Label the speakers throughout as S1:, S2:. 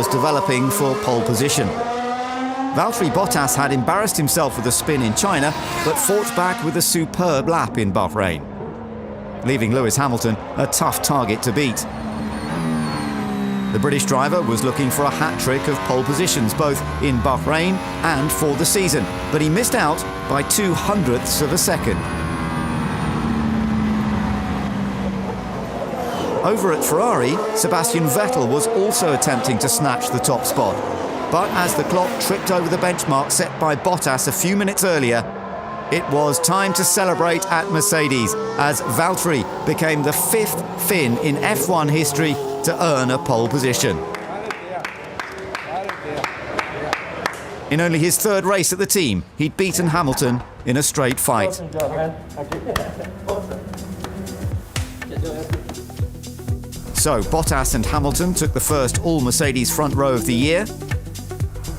S1: was developing for pole position. Valtteri Bottas had embarrassed himself with a spin in China, but fought back with a superb lap in Bahrain, leaving Lewis Hamilton a tough target to beat. The British driver was looking for a hat-trick of pole positions, both in Bahrain and for the season, but he missed out by 0.02 of a second. Over at Ferrari, Sebastian Vettel was also attempting to snatch the top spot. But as the clock tripped over the benchmark set by Bottas a few minutes earlier, it was time to celebrate at Mercedes, as Valtteri became the 5th Finn in F1 history to earn a pole position. In only his 3rd race at the team, he'd beaten Hamilton in a straight fight. So Bottas and Hamilton took the first all-Mercedes front row of the year,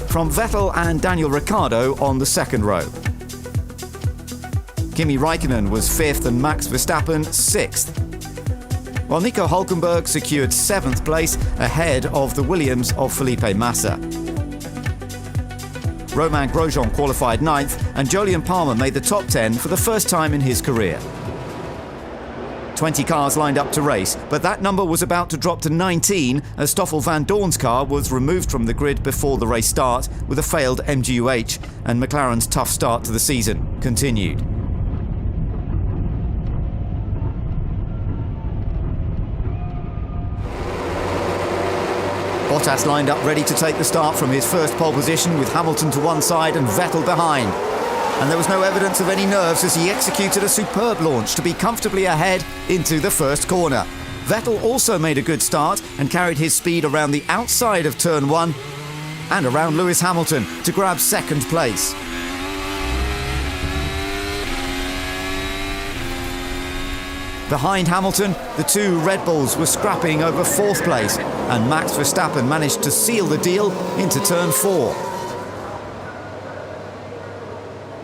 S1: from Vettel and Daniel Ricciardo on the 2nd row. Kimi Räikkönen was 5th and Max Verstappen 6th. While Nico Hülkenberg secured 7th place ahead of the Williams of Felipe Massa. Romain Grosjean qualified 9th and Jolyon Palmer made the top 10 for the first time in his career. 20 cars lined up to race, but that number was about to drop to 19 as Stoffel van Dorn's car was removed from the grid before the race start with a failed MGU-H, and McLaren's tough start to the season continued. Bottas lined up ready to take the start from his first pole position with Hamilton to one side and Vettel behind. And there was no evidence of any nerves as he executed a superb launch to be comfortably ahead into the first corner. Vettel also made a good start and carried his speed around the outside of turn 1 and around Lewis Hamilton to grab 2nd place. Behind Hamilton, the 2 Red Bulls were scrapping over 4th place, and Max Verstappen managed to seal the deal into turn 4.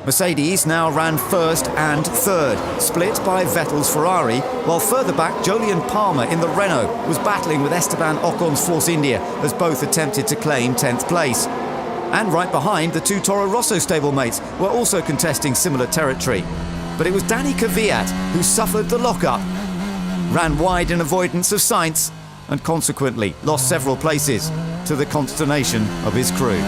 S1: Mercedes now ran 1st and 3rd, split by Vettel's Ferrari, while further back Jolyon Palmer in the Renault was battling with Esteban Ocon's Force India as both attempted to claim 10th place. And right behind, the 2 Toro Rosso stablemates were also contesting similar territory. But it was Danny Kvyat who suffered the lock-up, ran wide in avoidance of Sainz, and consequently lost several places, to the consternation of his crew.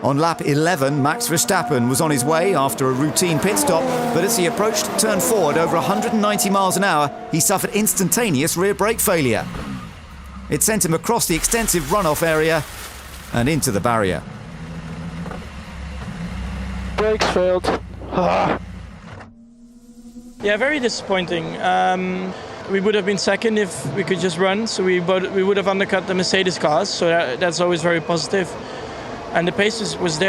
S1: On lap 11, Max Verstappen was on his way after a routine pit stop, but as he approached turn 4 at over 190 miles an hour, he suffered instantaneous rear brake failure. It sent him across the extensive runoff area and into the barrier.
S2: Brakes failed.
S3: Yeah, very disappointing. We would have been 2nd if we could just run, so we would have undercut the Mercedes cars, so that's always very positive. And the pace was there.